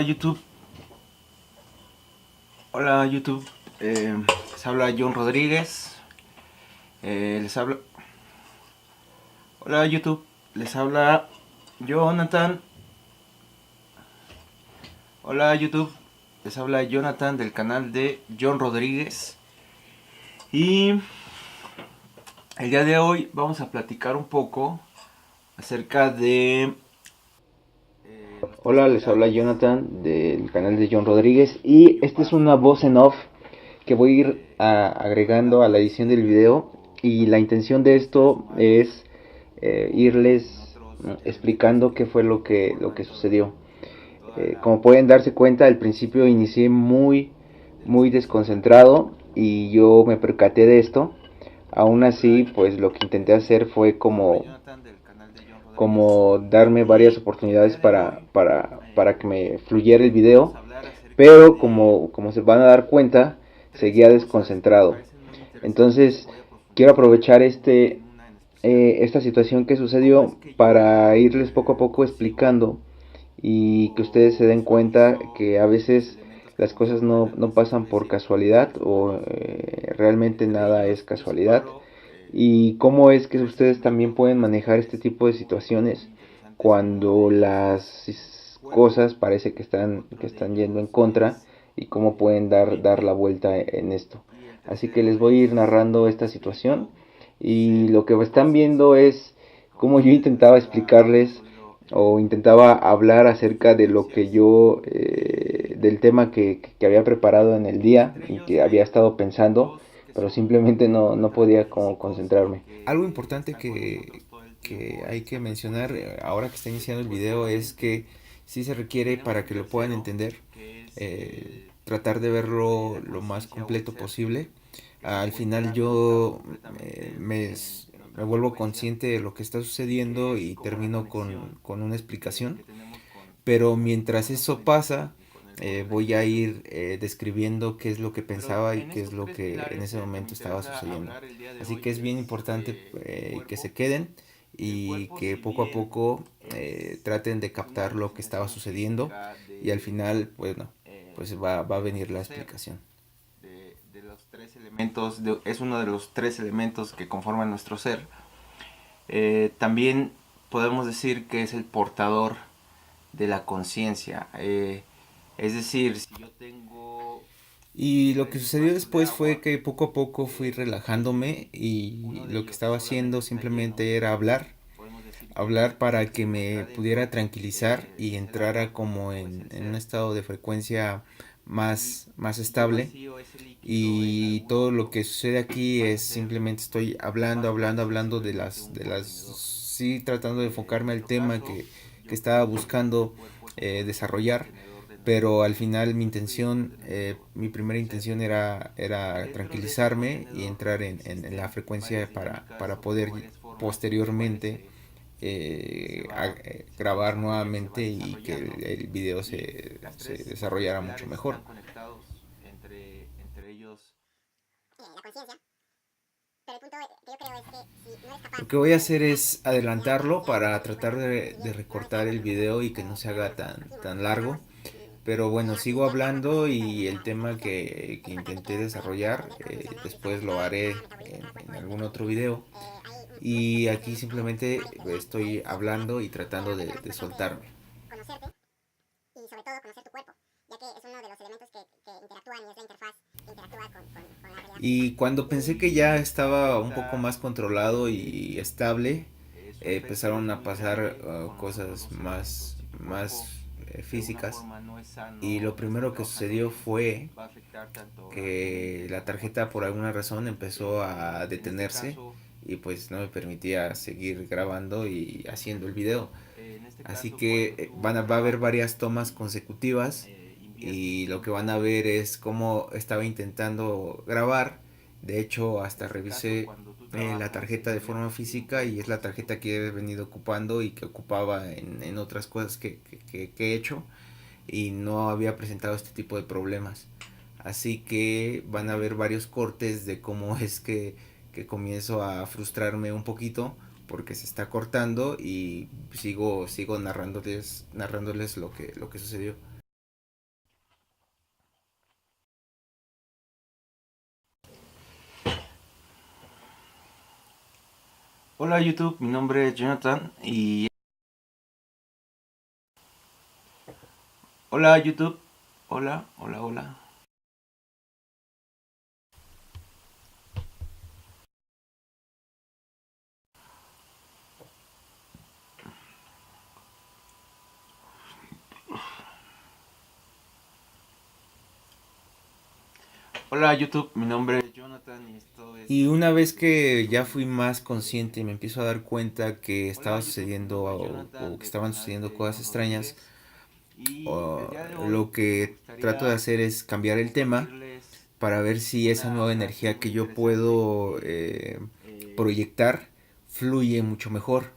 YouTube, hola YouTube, les habla John Rodríguez, les habla, hola YouTube, les habla Jonathan, hola YouTube, les habla Jonathan del canal de John Rodríguez y el día de hoy vamos a platicar un poco acerca de... Hola, les habla Jonathan del canal de John Rodríguez y esta es una voz en off que voy a ir agregando a la edición del video, y la intención de esto es irles explicando qué fue lo que sucedió. Como pueden darse cuenta, al principio inicié muy desconcentrado y yo me percaté de esto. Aún así, pues lo que intenté hacer fue como darme varias oportunidades para que me fluyera el video, pero como se van a dar cuenta, seguía desconcentrado. Entonces, quiero aprovechar esta situación que sucedió para irles poco a poco explicando y que ustedes se den cuenta que a veces las cosas no pasan por casualidad, o realmente nada es casualidad, y cómo es que ustedes también pueden manejar este tipo de situaciones cuando las cosas parece que están yendo en contra, y cómo pueden dar la vuelta en esto. Así que les voy a ir narrando esta situación, y lo que están viendo es cómo yo intentaba explicarles o intentaba hablar acerca de lo que yo, del tema que había preparado en el día y que había estado pensando, pero simplemente no podía como concentrarme. Algo importante que hay que mencionar ahora que está iniciando el video es que sí se requiere, para que lo puedan entender, tratar de verlo lo más completo posible. Al final yo me vuelvo consciente de lo que está sucediendo y termino con una explicación, pero mientras eso pasa, voy a ir describiendo qué es lo que pensaba y qué es lo que en ese momento estaba sucediendo. Así que es bien importante que se queden y que poco a poco traten de captar lo que estaba sucediendo, y al final, bueno, pues va a venir la explicación. De los tres elementos, es uno de los tres elementos que conforman nuestro ser. También podemos decir que es el portador de la conciencia. Es decir, si yo tengo... Y lo que sucedió después fue que poco a poco fui relajándome, y lo que estaba haciendo simplemente era hablar para que me pudiera tranquilizar y entrara como en un estado de frecuencia más estable. Y todo lo que sucede aquí es simplemente estoy hablando sí, tratando de enfocarme al tema que estaba buscando desarrollar, pero al final mi primera intención era tranquilizarme y entrar en la frecuencia para poder posteriormente grabar nuevamente y que el video se desarrollara mucho mejor. Lo que voy a hacer es adelantarlo para tratar de recortar el video y que no se haga tan largo. Pero bueno, sigo hablando, y el tema que intenté desarrollar después lo haré en algún otro video. Y aquí simplemente estoy hablando y tratando de soltarme. Y cuando pensé que ya estaba un poco más controlado y estable, empezaron a pasar cosas más físicas. Y lo primero que sucedió fue que la tarjeta por alguna razón empezó a detenerse, y pues no me permitía seguir grabando y haciendo el video. Así que va a haber varias tomas consecutivas, y lo que van a ver es cómo estaba intentando grabar. De hecho, hasta revisé la tarjeta de forma física, y es la tarjeta que he venido ocupando y que ocupaba en otras cosas que he hecho, y no había presentado este tipo de problemas. Así que van a ver varios cortes de cómo es que comienzo a frustrarme un poquito porque se está cortando, y sigo narrándoles lo que sucedió. Hola YouTube, mi nombre es Jonathan y... Hola YouTube, hola, hola, hola. Hola YouTube, mi nombre es Jonathan y esto es... Y una vez que ya fui más consciente y me empiezo a dar cuenta que estaba sucediendo o que estaban sucediendo cosas extrañas, lo que trato de hacer es cambiar el tema para ver si esa nueva energía que yo puedo proyectar fluye mucho mejor.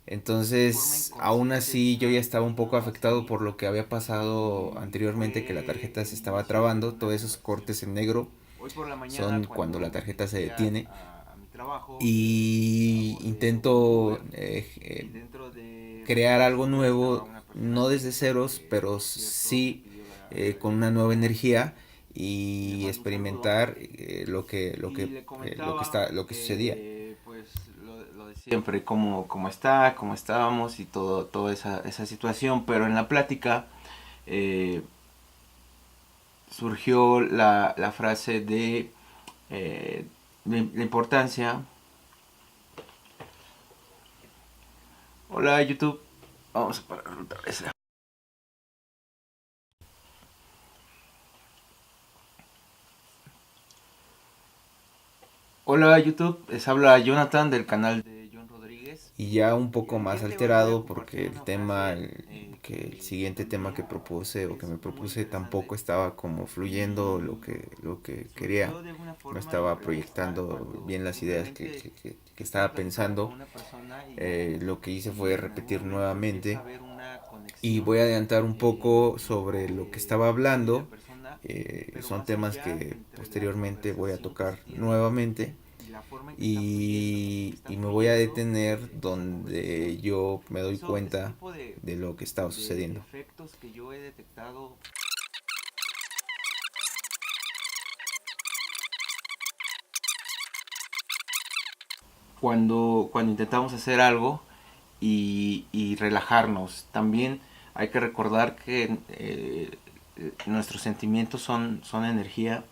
Entonces, aún así, yo ya estaba un poco afectado por lo que había pasado anteriormente, que la tarjeta se estaba trabando. Todos esos cortes en negro son cuando la tarjeta se detiene. Y intento crear algo nuevo, no desde ceros, pero sí con una nueva energía y experimentar lo que sucedía. Pues lo de siempre, cómo estábamos y toda esa situación, pero en la plática eh, surgió la frase de la importancia. Hola YouTube, vamos a parar otra vez. Hola YouTube, les habla Jonathan del canal de John Rodríguez. Y ya un poco más alterado porque el siguiente tema que propuse o que me propuse tampoco estaba como fluyendo lo que quería. No estaba proyectando bien las ideas que estaba pensando. Lo que hice fue repetir nuevamente y voy a adelantar un poco sobre lo que estaba hablando. Son temas que posteriormente voy a tocar nuevamente y me voy a detener donde yo me doy cuenta de lo que estaba sucediendo. Cuando intentamos hacer algo y relajarnos. También hay que recordar que nuestros sentimientos son energía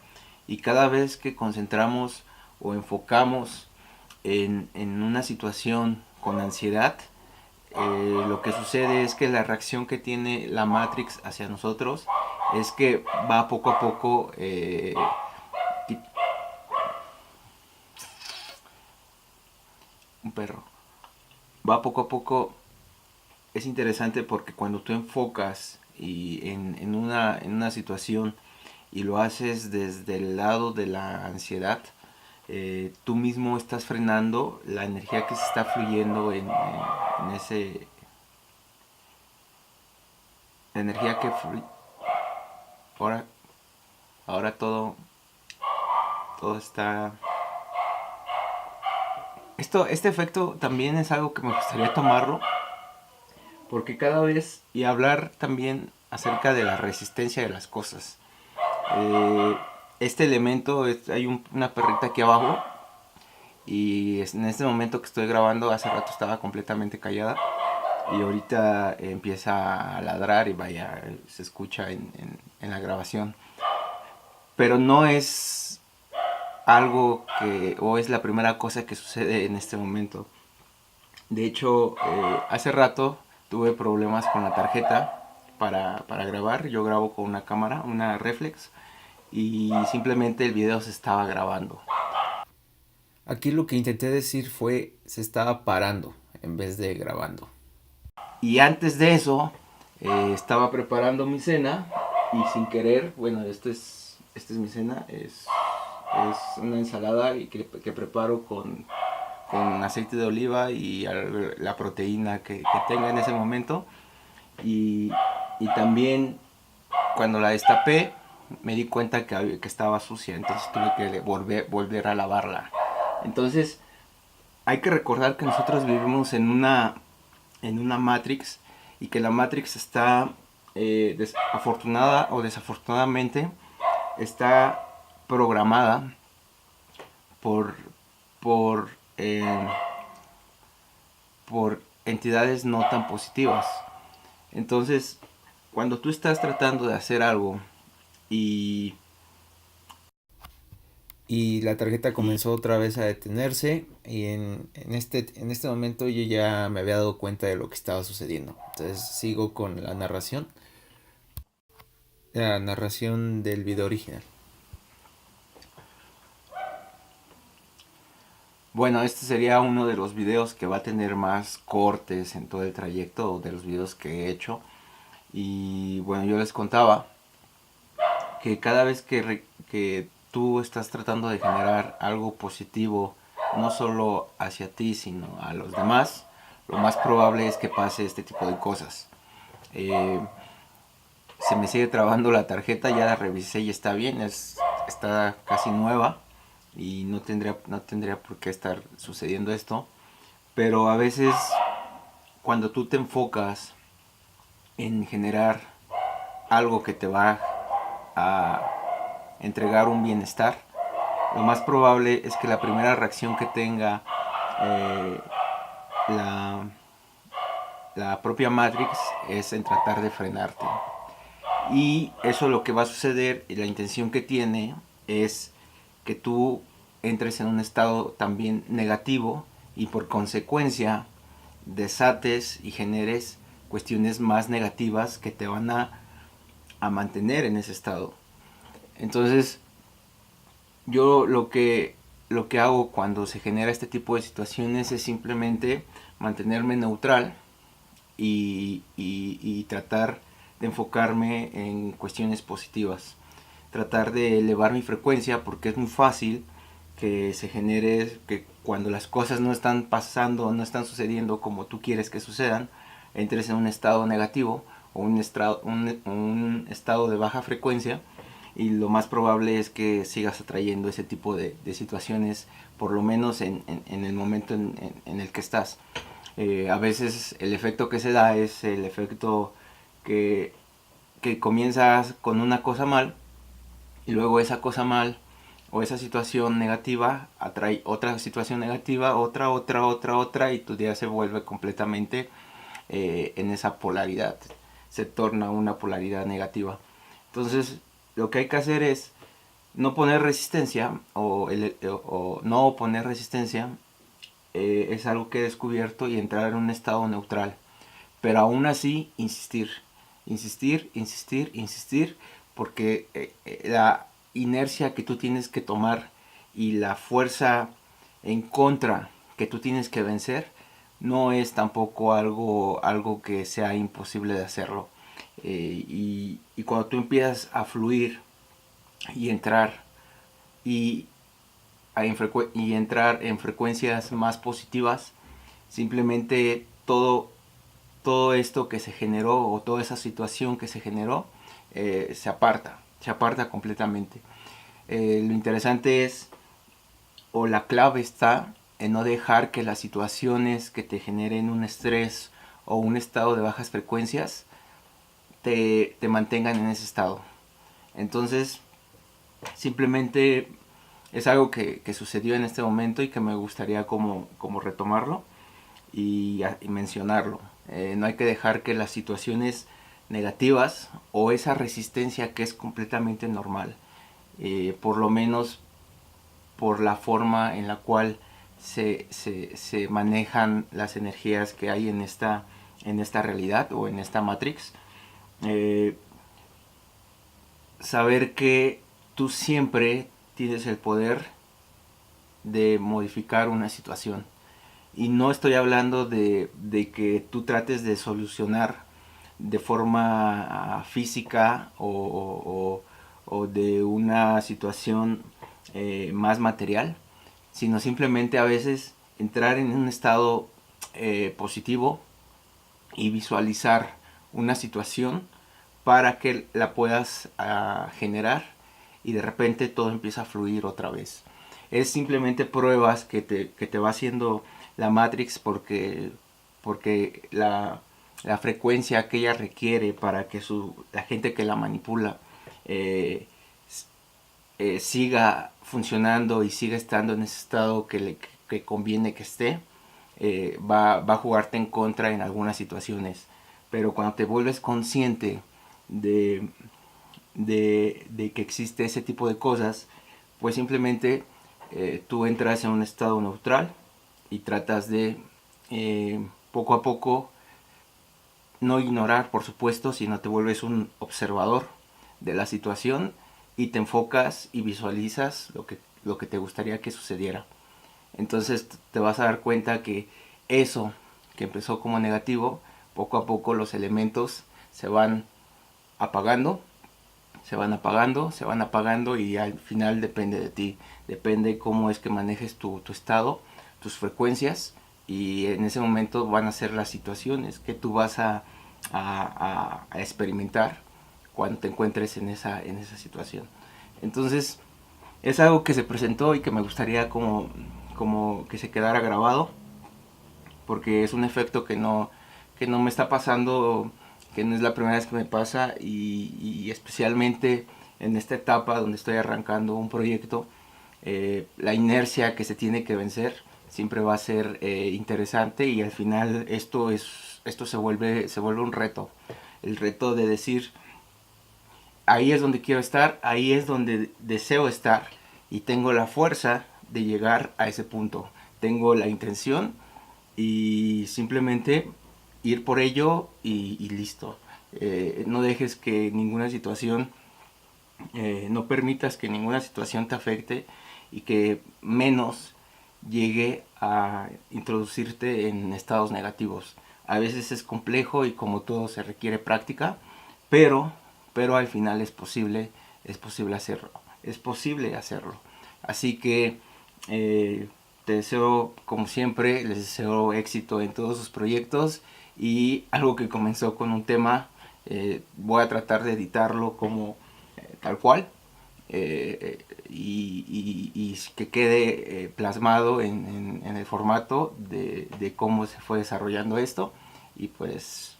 y cada vez que concentramos o enfocamos en una situación con ansiedad, lo que sucede es que la reacción que tiene la Matrix hacia nosotros es que va poco a poco un perro va poco a poco. Es interesante porque cuando tú enfocas en una situación y lo haces desde el lado de la ansiedad, tú mismo estás frenando la energía que se está fluyendo en ese... La energía que fluye... Ahora, ahora todo está... Este efecto también es algo que me gustaría tomarlo porque cada vez y hablar también acerca de la resistencia de las cosas. Este elemento, hay una perrita aquí abajo y en este momento que estoy grabando, hace rato estaba completamente callada y ahorita empieza a ladrar y vaya, se escucha en la grabación. Pero no es algo que, o es la primera cosa que sucede en este momento. De hecho, hace rato tuve problemas con la tarjeta para grabar. Yo grabo con una cámara, una reflex, y simplemente el video se estaba grabando. Aquí lo que intenté decir fue se estaba parando en vez de grabando. Y antes de eso estaba preparando mi cena y sin querer, bueno, esta es mi cena, es una ensalada que preparo con aceite de oliva y la proteína que tenga en ese momento. Y también cuando la destapé me di cuenta que estaba sucia, entonces tuve que volver a lavarla. Entonces hay que recordar que nosotros vivimos en una Matrix y que la Matrix está afortunada o desafortunadamente está programada por, por por entidades no tan positivas. Entonces, cuando tú estás tratando de hacer algo y la tarjeta comenzó otra vez a detenerse, y en este momento yo ya me había dado cuenta de lo que estaba sucediendo. Entonces sigo con la narración del video original. Bueno, este sería uno de los videos que va a tener más cortes en todo el trayecto de los videos que he hecho. Y bueno, yo les contaba que cada vez que tú estás tratando de generar algo positivo, no solo hacia ti, sino a los demás, lo más probable es que pase este tipo de cosas. Se me sigue trabando la tarjeta, ya la revisé y está bien, está casi nueva y no tendría por qué estar sucediendo esto. Pero a veces cuando tú te enfocas en generar algo que te va a entregar un bienestar, lo más probable es que la primera reacción que tenga eh, la, la propia Matrix es en tratar de frenarte. Y eso lo que va a suceder, y la intención que tiene, es que tú entres en un estado también negativo y por consecuencia desates y generes cuestiones más negativas que te van a mantener en ese estado. Entonces, yo lo que hago cuando se genera este tipo de situaciones es simplemente mantenerme neutral y tratar de enfocarme en cuestiones positivas. Tratar de elevar mi frecuencia, porque es muy fácil que se genere, que cuando las cosas no están pasando, no están sucediendo como tú quieres que sucedan, entres en un estado negativo o un estado de baja frecuencia, y lo más probable es que sigas atrayendo ese tipo de situaciones, por lo menos en el momento en el que estás. A veces el efecto que se da es el efecto que comienzas con una cosa mal, y luego esa cosa mal o esa situación negativa atrae otra situación negativa, otra, y tu día se vuelve completamente en esa polaridad, se torna una polaridad negativa. Entonces lo que hay que hacer es no poner resistencia o no oponer resistencia. Es algo que he descubierto, y entrar en un estado neutral, pero aún así insistir, porque la inercia que tú tienes que tomar y la fuerza en contra que tú tienes que vencer no es tampoco algo que sea imposible de hacerlo. Y cuando tú empiezas a fluir y entrar y, y entrar en frecuencias más positivas, simplemente todo esto que se generó, o toda esa situación que se generó, se aparta completamente. Lo interesante es, o la clave está en no dejar que las situaciones que te generen un estrés o un estado de bajas frecuencias te mantengan en ese estado. Entonces, simplemente es algo que sucedió en este momento y que me gustaría como retomarlo y mencionarlo. No hay que dejar que las situaciones negativas o esa resistencia que es completamente normal, por lo menos por la forma en la cual se manejan las energías que hay en esta realidad o en esta Matrix, eh, saber que tú siempre tienes el poder de modificar una situación. Y no estoy hablando de que tú trates de solucionar de forma física o de una situación más material, sino simplemente a veces entrar en un estado positivo y visualizar una situación para que la puedas generar, y de repente todo empieza a fluir otra vez. Es simplemente pruebas que te va haciendo la Matrix, porque la frecuencia que ella requiere para que la gente que la manipula siga funcionando y siga estando en ese estado que conviene que esté, va a jugarte en contra en algunas situaciones. Pero cuando te vuelves consciente de que existe ese tipo de cosas, pues simplemente tú entras en un estado neutral y tratas de poco a poco no ignorar, por supuesto, sino te vuelves un observador de la situación y te enfocas y visualizas lo que te gustaría que sucediera. Entonces te vas a dar cuenta que eso que empezó como negativo, poco a poco los elementos se van apagando, se van apagando, se van apagando, y al final depende de ti, depende cómo es que manejes tu estado, tus frecuencias, y en ese momento van a ser las situaciones que tú vas a experimentar cuando te encuentres en esa situación. Entonces es algo que se presentó y que me gustaría como que se quedara grabado, porque es un efecto que no me está pasando, que no es la primera vez que me pasa, y especialmente en esta etapa donde estoy arrancando un proyecto, la inercia que se tiene que vencer siempre va a ser interesante, y al final esto se vuelve un reto, el reto de decir, ahí es donde quiero estar, ahí es donde deseo estar, y tengo la fuerza de llegar a ese punto, tengo la intención, y simplemente ir por ello, y listo. No dejes que ninguna situación, no permitas que ninguna situación te afecte, y que menos llegue a introducirte en estados negativos. A veces es complejo, y como todo se requiere práctica, pero al final es posible hacerlo. Es posible hacerlo. Así que te deseo, como siempre, les deseo éxito en todos sus proyectos, y algo que comenzó con un tema, voy a tratar de editarlo como tal cual, y que quede plasmado en el formato de cómo se fue desarrollando esto. Y pues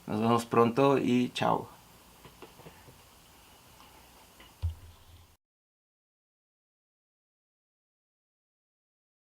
nos vemos pronto, y chao.